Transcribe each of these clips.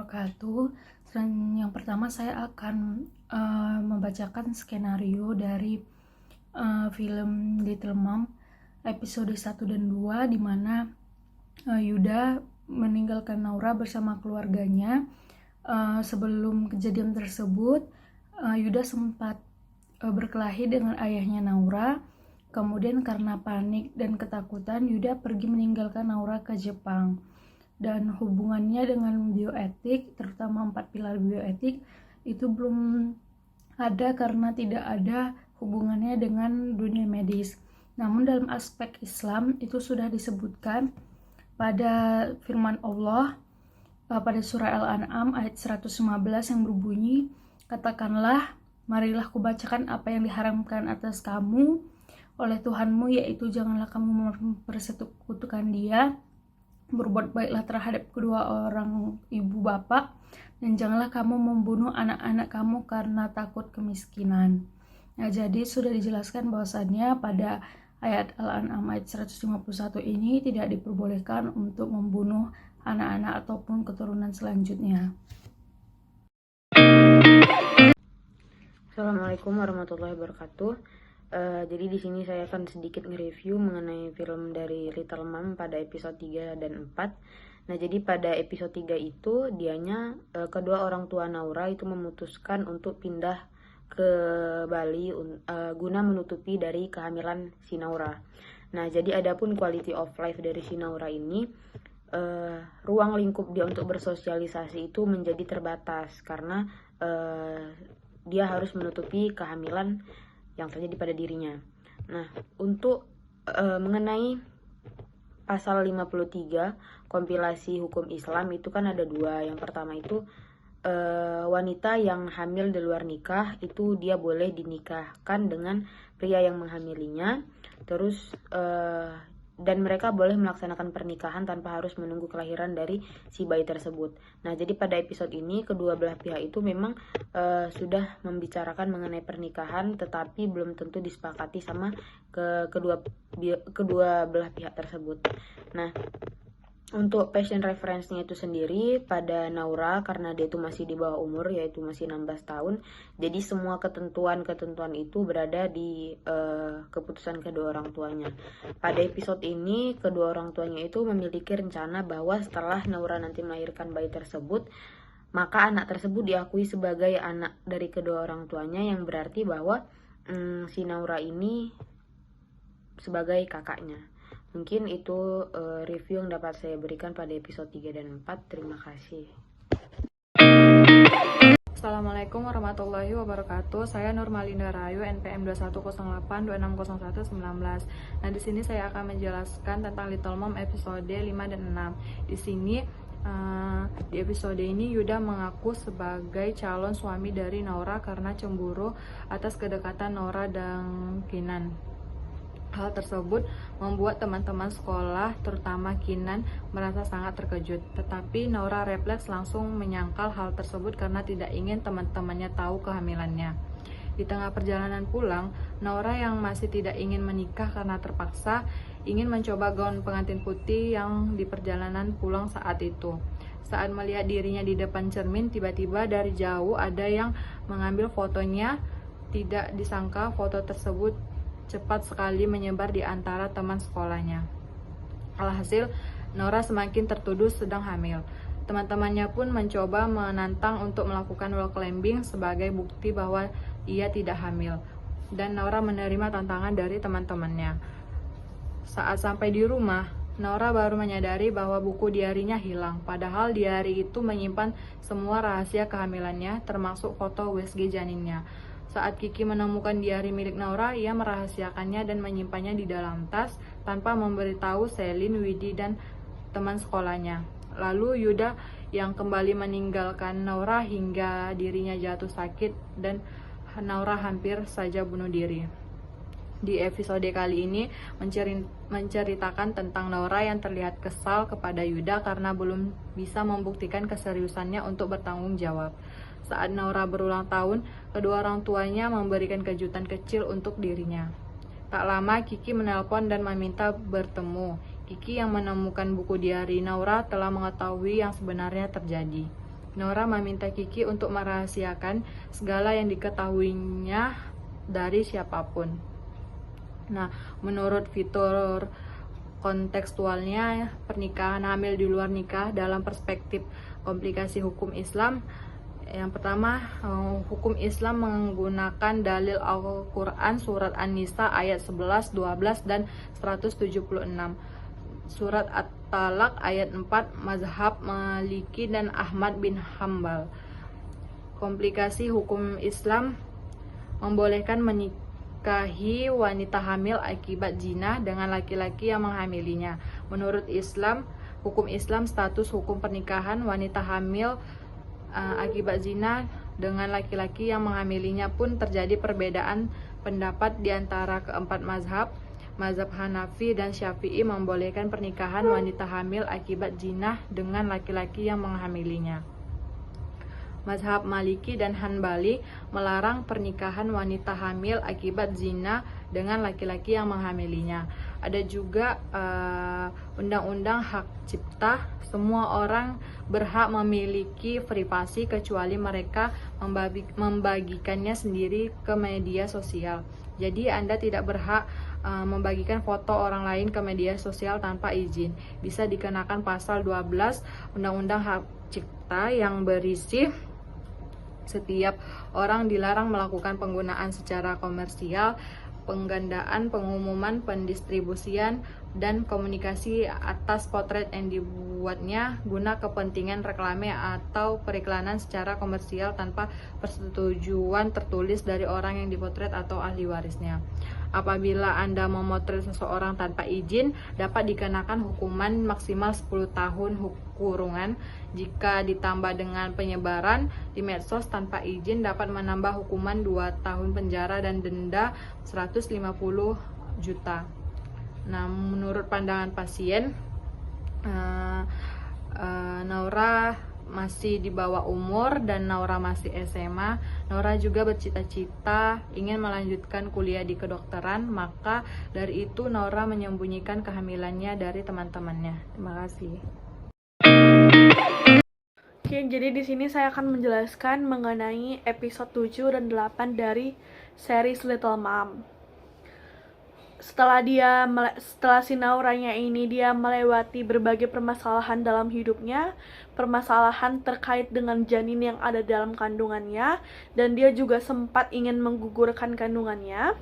wabarakatuh. Yang pertama saya akan membacakan skenario dari film Little Mom episode 1 dan 2, di mana Yuda meninggalkan Naura bersama keluarganya. Sebelum kejadian tersebut, Yuda sempat berkelahi dengan ayahnya Naura. Kemudian karena panik dan ketakutan, Yuda pergi meninggalkan Naura ke Jepang. Dan hubungannya dengan bioetik, terutama 4 pilar bioetik, itu belum ada karena tidak ada hubungannya dengan dunia medis. Namun dalam aspek Islam itu sudah disebutkan pada firman Allah pada surah Al-An'am ayat 115 yang berbunyi, "Katakanlah, marilah kubacakan apa yang diharamkan atas kamu oleh Tuhanmu, yaitu janganlah kamu mempersekutukan Dia, berbuat baiklah terhadap kedua orang ibu bapak, dan janganlah kamu membunuh anak-anak kamu karena takut kemiskinan." Nah, jadi sudah dijelaskan bahwasannya pada ayat Al-An'am ayat 151 ini tidak diperbolehkan untuk membunuh anak-anak ataupun keturunan selanjutnya. Assalamualaikum warahmatullahi wabarakatuh. Jadi di sini saya akan sedikit nge-review mengenai film dari Little Mom pada episode 3 dan 4. Nah, jadi pada episode 3 itu dianya kedua orang tua Naura itu memutuskan untuk pindah ke Bali guna menutupi dari kehamilan si Naura. Nah, jadi adapun quality of life dari si Naura ini, ruang lingkup dia untuk bersosialisasi itu menjadi terbatas karena dia harus menutupi kehamilan yang terjadi pada dirinya. Nah, untuk mengenai pasal 53 kompilasi hukum Islam itu kan ada dua. Yang pertama itu wanita yang hamil di luar nikah itu dia boleh dinikahkan dengan pria yang menghamilinya. Terus dan mereka boleh melaksanakan pernikahan tanpa harus menunggu kelahiran dari si bayi tersebut. Nah, jadi pada episode ini kedua belah pihak itu memang sudah membicarakan mengenai pernikahan, tetapi belum tentu disepakati sama kedua belah pihak tersebut. Nah, untuk passion reference-nya itu sendiri pada Naura, karena dia itu masih di bawah umur, yaitu masih 16 tahun, jadi semua ketentuan itu berada di keputusan kedua orang tuanya. Pada episode ini, kedua orang tuanya itu memiliki rencana bahwa setelah Naura nanti melahirkan bayi tersebut, maka anak tersebut diakui sebagai anak dari kedua orang tuanya, yang berarti bahwa si Naura ini sebagai kakaknya. Mungkin itu review yang dapat saya berikan pada episode 3 dan 4. Terima kasih. Assalamualaikum warahmatullahi wabarakatuh. Saya Nurmalinda Rayu, NPM 2108260119. Nah, di sini saya akan menjelaskan tentang Little Mom episode 5 dan 6. Di sini di episode ini Yuda mengaku sebagai calon suami dari Naura karena cemburu atas kedekatan Naura dan Kinan. Hal tersebut membuat teman-teman sekolah, terutama Kinan, merasa sangat terkejut. Tetapi Naura refleks langsung menyangkal hal tersebut karena tidak ingin teman-temannya tahu kehamilannya. Di tengah perjalanan pulang, Naura yang masih tidak ingin menikah karena terpaksa, ingin mencoba gaun pengantin putih yang di perjalanan pulang saat itu. Saat melihat dirinya di depan cermin, tiba-tiba dari jauh ada yang mengambil fotonya. Tidak disangka foto tersebut cepat sekali menyebar di antara teman sekolahnya. Alhasil, Naura semakin tertuduh sedang hamil. Teman-temannya pun mencoba menantang untuk melakukan wall climbing sebagai bukti bahwa ia tidak hamil. Dan Naura menerima tantangan dari teman-temannya. Saat sampai di rumah, Naura baru menyadari bahwa buku diarinya hilang. Padahal diari itu menyimpan semua rahasia kehamilannya, termasuk foto USG janinnya. Saat Kiki menemukan diari milik Naura, ia merahasiakannya dan menyimpannya di dalam tas tanpa memberitahu Selin, Widi, dan teman sekolahnya. Lalu Yuda yang kembali meninggalkan Naura hingga dirinya jatuh sakit dan Naura hampir saja bunuh diri. Di episode kali ini menceritakan tentang Naura yang terlihat kesal kepada Yuda karena belum bisa membuktikan keseriusannya untuk bertanggung jawab. Saat Naura berulang tahun, kedua orang tuanya memberikan kejutan kecil untuk dirinya. Tak lama, Kiki menelpon dan meminta bertemu. Kiki yang menemukan buku diari Naura telah mengetahui yang sebenarnya terjadi. Naura meminta Kiki untuk merahasiakan segala yang diketahuinya dari siapapun. Nah, menurut fitur kontekstualnya, pernikahan hamil di luar nikah dalam perspektif komplikasi hukum Islam. Yang pertama, hukum Islam menggunakan dalil Al-Quran surat An-Nisa ayat 11, 12, dan 176. Surat At-Talaq ayat 4, mazhab Maliki dan Ahmad bin Hambal. Komplikasi hukum Islam membolehkan menikahi wanita hamil akibat zina dengan laki-laki yang menghamilinya. Menurut Islam, hukum Islam, status hukum pernikahan wanita hamil akibat zina dengan laki-laki yang menghamilinya pun terjadi perbedaan pendapat di antara keempat mazhab. Mazhab Hanafi dan Syafi'i membolehkan pernikahan wanita hamil akibat zina dengan laki-laki yang menghamilinya. Mazhab Maliki dan Hanbali melarang pernikahan wanita hamil akibat zina dengan laki-laki yang menghamilinya. Ada juga undang-undang hak cipta. Semua orang berhak memiliki privasi kecuali mereka membagikannya sendiri ke media sosial. Jadi Anda tidak berhak membagikan foto orang lain ke media sosial tanpa izin. Bisa dikenakan pasal 12 Undang-Undang Hak Cipta yang berisi setiap orang dilarang melakukan penggunaan secara komersial, penggandaan, pengumuman, pendistribusian, dan komunikasi atas potret yang dibuatnya guna kepentingan reklame atau periklanan secara komersial tanpa persetujuan tertulis dari orang yang dipotret atau ahli warisnya. Apabila Anda memotret seseorang tanpa izin, dapat dikenakan hukuman maksimal 10 tahun kurungan. Jika ditambah dengan penyebaran di medsos tanpa izin, dapat menambah hukuman 2 tahun penjara dan denda 150 juta. Nah, menurut pandangan pasien, Naura masih di bawah umur dan Naura masih SMA. Naura juga bercita-cita ingin melanjutkan kuliah di kedokteran, maka dari itu Naura menyembunyikan kehamilannya dari teman-temannya. Terima kasih. Oke, jadi di sini saya akan menjelaskan mengenai episode 7 dan 8 dari series Little Mom. Setelah si Nauranya ini dia melewati berbagai permasalahan dalam hidupnya, permasalahan terkait dengan janin yang ada dalam kandungannya, dan dia juga sempat ingin menggugurkan kandungannya.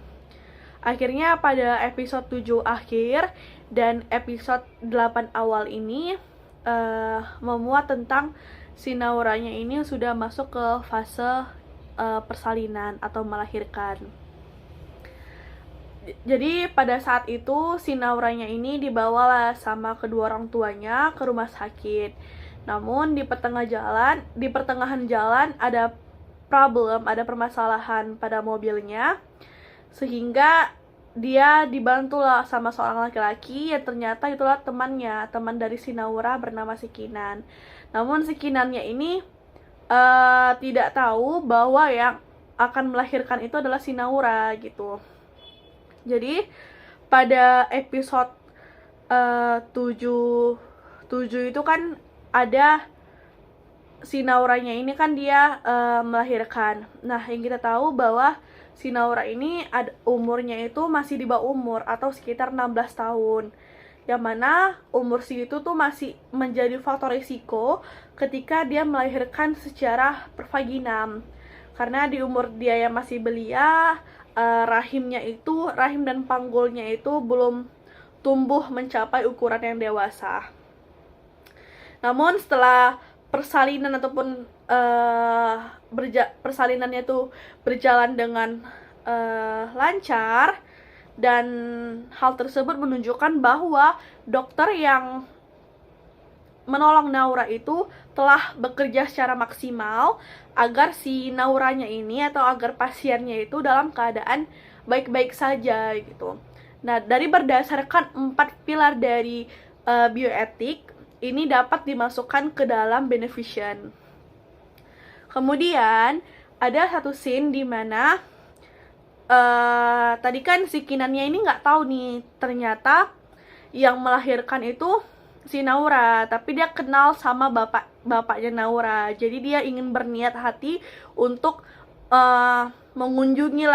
Akhirnya pada episode 7 akhir dan episode 8 awal ini memuat tentang si Nauranya ini sudah masuk ke fase persalinan atau melahirkan. Jadi pada saat itu si Nauranya ini dibawalah sama kedua orang tuanya ke rumah sakit. Namun di pertengahan jalan ada permasalahan pada mobilnya, sehingga dia dibantulah sama seorang laki-laki yang ternyata itulah teman dari si Naura bernama si Kinan. Namun si Kinannya ini tidak tahu bahwa yang akan melahirkan itu adalah si Naura gitu. Jadi pada episode 7 itu kan ada si Nauranya ini kan dia melahirkan. Nah, yang kita tahu bahwa si Naura ini umurnya itu masih di bawah umur atau sekitar 16 tahun. Yang mana umur segitu tuh masih menjadi faktor risiko ketika dia melahirkan secara pervaginam. Karena di umur dia yang masih belia, rahim dan panggulnya itu belum tumbuh mencapai ukuran yang dewasa. Namun setelah persalinan ataupun persalinannya itu berjalan dengan lancar, dan hal tersebut menunjukkan bahwa dokter yang menolong Naura itu telah bekerja secara maksimal agar si Nauranya ini atau agar pasiennya itu dalam keadaan baik-baik saja gitu. Nah, dari berdasarkan 4 pilar dari bioetik ini dapat dimasukkan ke dalam beneficent. Kemudian ada satu scene di mana tadi kan si Kinannya ini nggak tahu nih, ternyata yang melahirkan itu si Naura, tapi dia kenal sama bapaknya Naura. Jadi dia ingin berniat hati untuk mengunjungi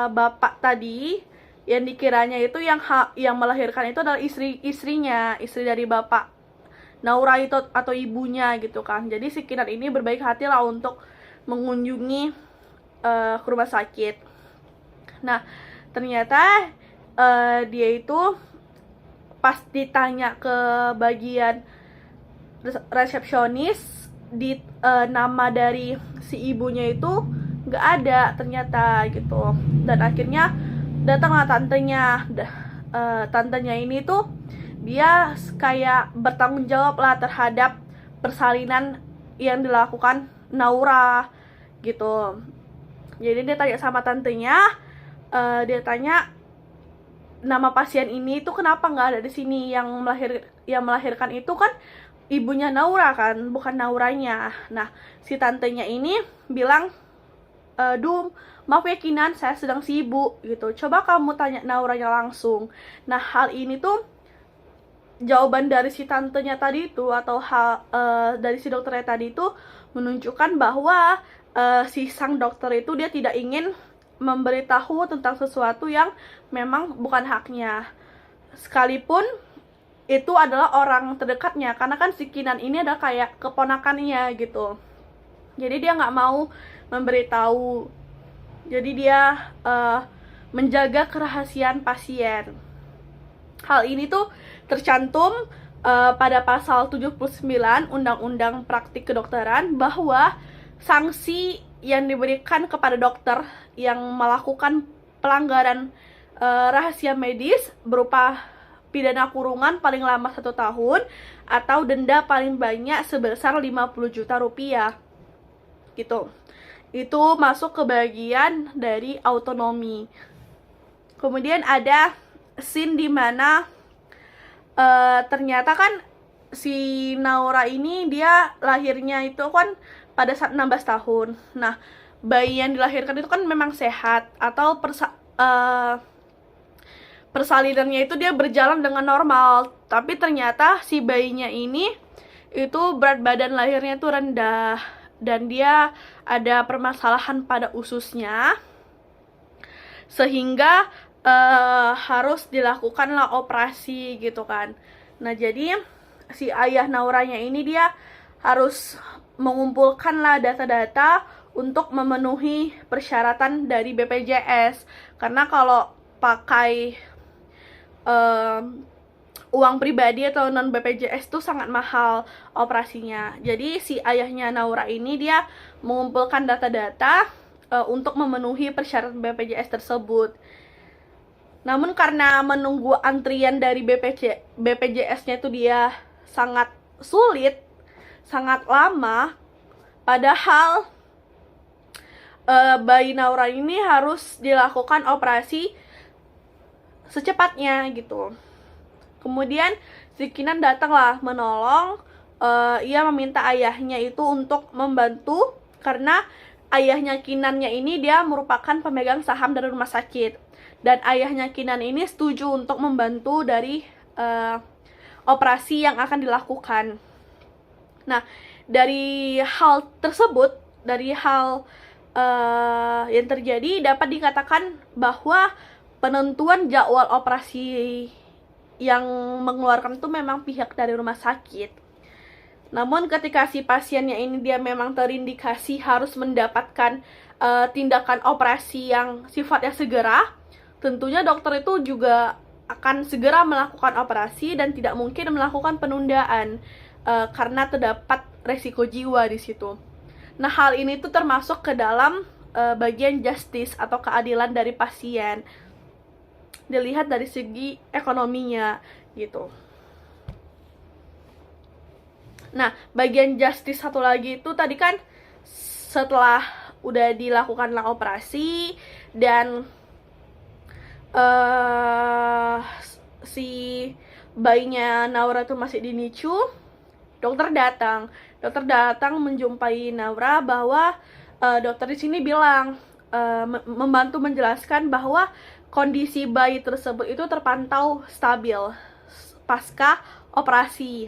bapak tadi yang dikiranya itu yang melahirkan itu adalah istri dari bapak Naura itu atau ibunya gitu kan. Jadi si Kinan ini berbaik hati lah untuk mengunjungi ke rumah sakit. Nah, ternyata dia itu pas ditanya ke bagian resepsionis nama dari si ibunya itu nggak ada ternyata gitu. Dan akhirnya datanglah tantenya. Tantenya ini tuh dia kayak bertanggung jawab lah terhadap persalinan yang dilakukan Naura gitu. Jadi dia tanya sama tantenya, dia tanya nama pasien ini tuh kenapa nggak ada di sini, yang melahirkan itu kan ibunya Naura kan, bukan Nauranya. Nah, si tantenya ini bilang, Dum, maaf ya Kinan, saya sedang sibuk gitu. Coba kamu tanya Nauranya langsung. Nah, hal ini tuh jawaban dari si tantenya tadi itu atau dari si dokternya tadi itu menunjukkan bahwa si sang dokter itu dia tidak ingin memberitahu tentang sesuatu yang memang bukan haknya, sekalipun itu adalah orang terdekatnya, karena kan si Kinan ini adalah kayak keponakannya gitu. Jadi dia nggak mau memberitahu, jadi dia menjaga kerahasiaan pasien. Hal ini tuh tercantum pada pasal 79 Undang-Undang Praktik Kedokteran, bahwa sanksi yang diberikan kepada dokter yang melakukan pelanggaran rahasia medis berupa pidana kurungan paling lama 1 tahun atau denda paling banyak sebesar 50 juta rupiah gitu. Itu masuk ke bagian dari autonomi. Kemudian ada scene di mana ternyata kan si Naura ini dia lahirnya itu kan pada saat 16 tahun. Nah, bayi yang dilahirkan itu kan memang sehat atau persalinannya itu dia berjalan dengan normal. Tapi ternyata si bayinya ini itu berat badan lahirnya itu rendah dan dia ada permasalahan pada ususnya, sehingga harus dilakukanlah operasi gitu kan. Nah, jadi si ayah Nauranya ini dia harus mengumpulkanlah data-data untuk memenuhi persyaratan dari BPJS, karena kalau pakai uang pribadi atau non BPJS itu sangat mahal operasinya. Jadi si ayahnya Naura ini dia mengumpulkan data-data untuk memenuhi persyaratan BPJS tersebut. Namun karena menunggu antrian dari BPJS-nya itu dia sangat sulit, sangat lama, padahal bayi Naura ini harus dilakukan operasi secepatnya gitu. Kemudian si Kinan datanglah menolong. Ia meminta ayahnya itu untuk membantu, karena ayahnya Kinannya ini dia merupakan pemegang saham dari rumah sakit, dan ayahnya Kinan ini setuju untuk membantu dari operasi yang akan dilakukan. Nah, dari hal tersebut, dari hal yang terjadi, dapat dikatakan bahwa penentuan jadwal operasi yang mengeluarkan itu memang pihak dari rumah sakit. Namun ketika si pasiennya ini dia memang terindikasi harus mendapatkan tindakan operasi yang sifatnya segera, tentunya dokter itu juga akan segera melakukan operasi dan tidak mungkin melakukan penundaan karena terdapat resiko jiwa di situ. Nah, hal ini tuh termasuk ke dalam bagian justice atau keadilan dari pasien. Dilihat dari segi ekonominya gitu. Nah, bagian justice satu lagi itu tadi kan setelah udah dilakukanlah operasi dan si bayinya Naura tuh masih di NICU, dokter datang menjumpai Naura, bahwa dokter di sini bilang membantu menjelaskan bahwa kondisi bayi tersebut itu terpantau stabil pasca operasi.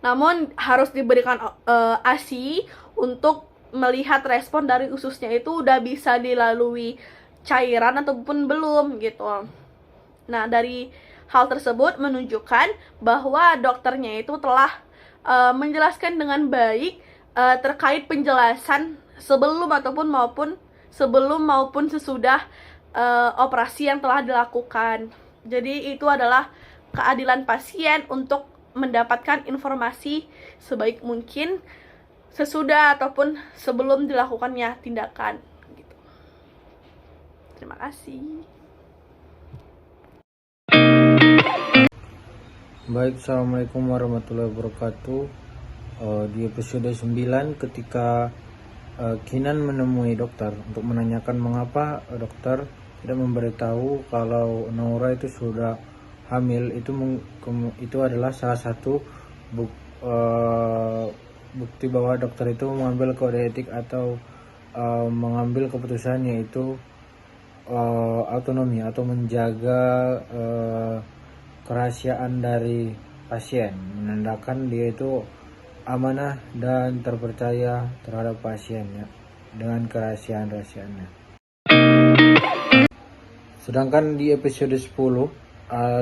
Namun harus diberikan ASI untuk melihat respon dari ususnya itu udah bisa dilalui cairan ataupun belum gitu. Nah, dari hal tersebut menunjukkan bahwa dokternya itu telah menjelaskan dengan baik terkait penjelasan sebelum maupun sesudah operasi yang telah dilakukan. Jadi itu adalah keadilan pasien untuk mendapatkan informasi sebaik mungkin sesudah ataupun sebelum dilakukannya tindakan gitu. Terima kasih. Baik, Assalamualaikum warahmatullahi wabarakatuh. Di episode 9 ketika Kinan menemui dokter untuk menanyakan mengapa dokter tidak memberitahu kalau Naura itu sudah hamil, itu adalah salah satu bukti bahwa dokter itu mengambil kode etik atau mengambil keputusan, yaitu autonomi atau menjaga kerahasiaan dari pasien, menandakan dia itu amanah dan terpercaya terhadap pasiennya dengan kerahasiaan-rahasiaannya. Sedangkan di episode 10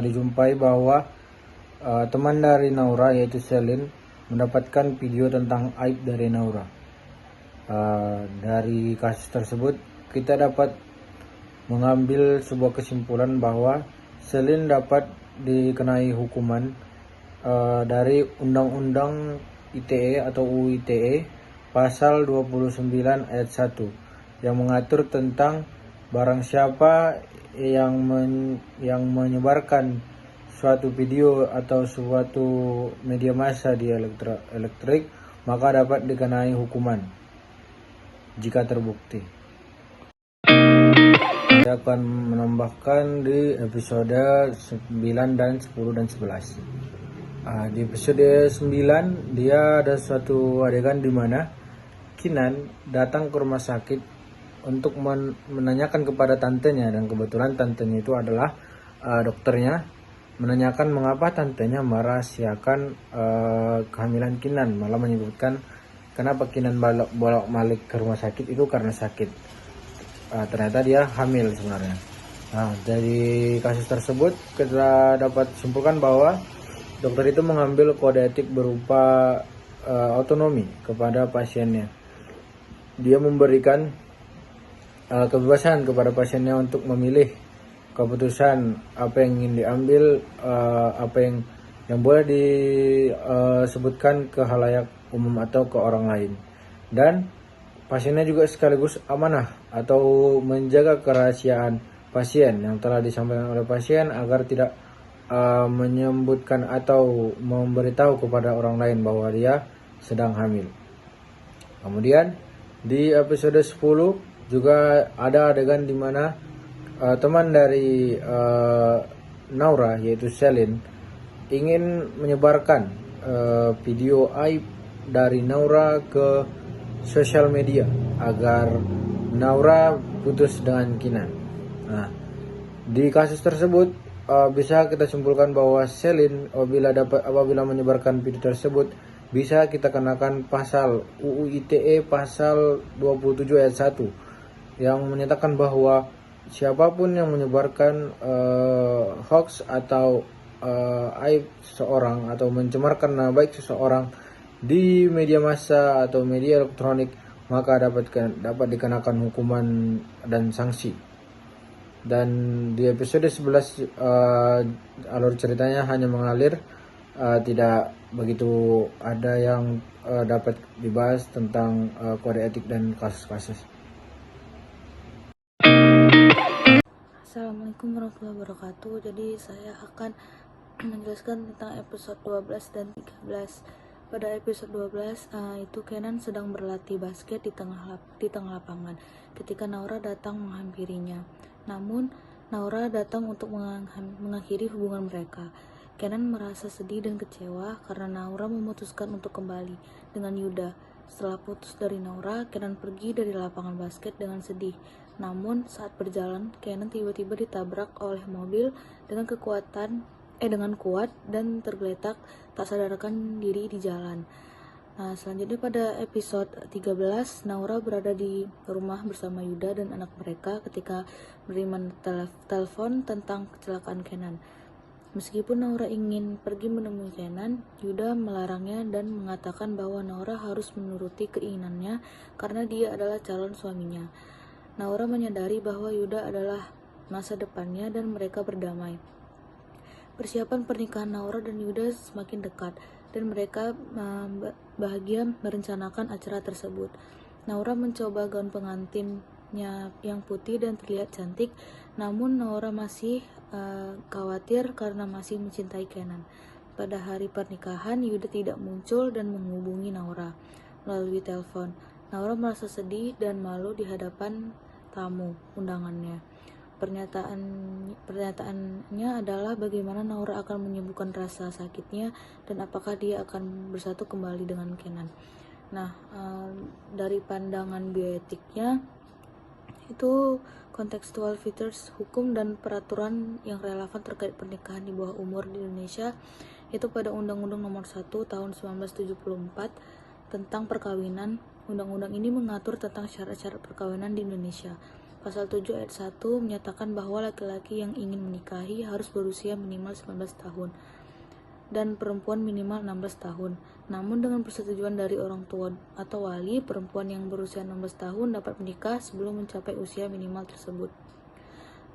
dijumpai bahwa teman dari Naura, yaitu Selin, mendapatkan video tentang aib dari Naura. Dari kasus tersebut kita dapat mengambil sebuah kesimpulan bahwa Selin dapat dikenai hukuman dari Undang-Undang ITE atau UU ITE pasal 29 ayat 1 yang mengatur tentang barang siapa yang menyebarkan suatu video atau suatu media massa di elektrik, maka dapat dikenai hukuman jika terbukti. Saya akan menambahkan di episode 9 dan 10 dan 11. Di episode 9 dia ada suatu adegan di mana Kinan datang ke rumah sakit untuk menanyakan kepada tantenya, dan kebetulan tantenya itu adalah dokternya, menanyakan mengapa tantenya merahasiakan kehamilan Kinan, malah menyebutkan kenapa Kinan bolak-balik ke rumah sakit itu karena sakit. Ternyata dia hamil sebenarnya. Nah, dari kasus tersebut kita dapat simpulkan bahwa dokter itu mengambil kode etik berupa autonomi kepada pasiennya. Dia memberikan kebebasan kepada pasiennya untuk memilih keputusan apa yang ingin diambil, apa yang boleh disebutkan ke khalayak umum atau ke orang lain. Dan pasiennya juga sekaligus amanah atau menjaga kerahasiaan pasien yang telah disampaikan oleh pasien agar tidak menyebutkan atau memberitahu kepada orang lain bahwa dia sedang hamil. Kemudian di episode 10 juga ada adegan di mana teman dari Naura, yaitu Selin, ingin menyebarkan video aib dari Naura ke sosial media agar Naura putus dengan Kinan. Nah, di kasus tersebut bisa kita simpulkan bahwa Selin apabila menyebarkan video tersebut bisa kita kenakan pasal UU ITE pasal 27 ayat 1 yang menyatakan bahwa siapapun yang menyebarkan hoax atau aib seseorang atau mencemarkan nama baik seseorang di media massa atau media elektronik, maka dapat dikenakan hukuman dan sanksi. Dan di episode 11 alur ceritanya hanya mengalir, tidak begitu ada yang dapat dibahas tentang kode etik dan kasus-kasus. Assalamualaikum warahmatullahi wabarakatuh. Jadi saya akan menjelaskan tentang episode 12 dan 13. Pada episode 12 itu Kenan sedang berlatih basket di tengah lapangan ketika Naura datang menghampirinya. Namun Naura datang untuk mengakhiri hubungan mereka. Kenan merasa sedih dan kecewa karena Naura memutuskan untuk kembali dengan Yuda. Setelah putus dari Naura, Kenan pergi dari lapangan basket dengan sedih. Namun saat berjalan, Kenan tiba-tiba ditabrak oleh mobil dengan kekuatan dengan kuat dan tergeletak tak sadarkan diri di jalan. Nah, selanjutnya pada episode 13, Naura berada di rumah bersama Yuda dan anak mereka ketika menerima telepon tentang kecelakaan Kenan. Meskipun Naura ingin pergi menemui Kenan, Yuda melarangnya dan mengatakan bahwa Naura harus menuruti keinginannya karena dia adalah calon suaminya. Naura menyadari bahwa Yuda adalah masa depannya dan mereka berdamai. Persiapan pernikahan Naura dan Yuda semakin dekat dan mereka bahagia merencanakan acara tersebut. Naura mencoba gaun pengantinnya yang putih dan terlihat cantik, namun Naura masih khawatir karena masih mencintai Kenan. Pada hari pernikahan, Yuda tidak muncul dan menghubungi Naura melalui telepon. Naura merasa sedih dan malu di hadapan tamu undangannya. Pernyataannya adalah bagaimana Naura akan menyembuhkan rasa sakitnya dan apakah dia akan bersatu kembali dengan Kenan. Nah, dari pandangan bioetiknya itu contextual features hukum dan peraturan yang relevan terkait pernikahan di bawah umur di Indonesia itu pada Undang-Undang Nomor 1 Tahun 1974 tentang perkawinan. Undang-undang ini mengatur tentang syarat-syarat perkawinan di Indonesia. Pasal 7 ayat 1 menyatakan bahwa laki-laki yang ingin menikahi harus berusia minimal 19 tahun dan perempuan minimal 16 tahun. Namun dengan persetujuan dari orang tua atau wali, perempuan yang berusia 16 tahun dapat menikah sebelum mencapai usia minimal tersebut.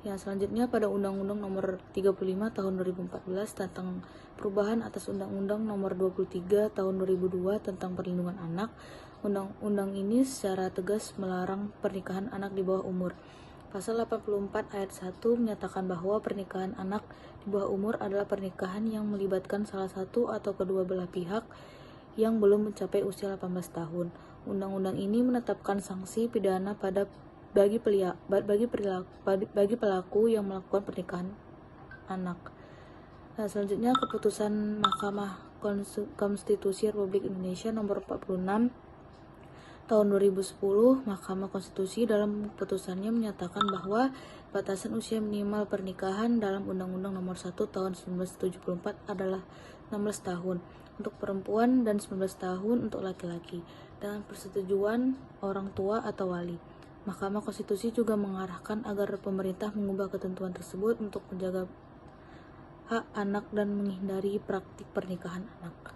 Yang selanjutnya pada Undang-Undang Nomor 35 Tahun 2014 tentang perubahan atas Undang-Undang Nomor 23 Tahun 2002 tentang perlindungan anak. Undang-undang ini secara tegas melarang pernikahan anak di bawah umur. Pasal 84 ayat 1 menyatakan bahwa pernikahan anak di bawah umur adalah pernikahan yang melibatkan salah satu atau kedua belah pihak yang belum mencapai usia 18 tahun. Undang-undang ini menetapkan sanksi pidana bagi pelaku yang melakukan pernikahan anak. Nah, selanjutnya keputusan Mahkamah Konstitusi Republik Indonesia Nomor 46 Tahun 2010, Mahkamah Konstitusi dalam keputusannya menyatakan bahwa batasan usia minimal pernikahan dalam Undang-Undang Nomor 1 Tahun 1974 adalah 16 tahun untuk perempuan dan 19 tahun untuk laki-laki dengan persetujuan orang tua atau wali. Mahkamah Konstitusi juga mengarahkan agar pemerintah mengubah ketentuan tersebut untuk menjaga hak anak dan menghindari praktik pernikahan anak.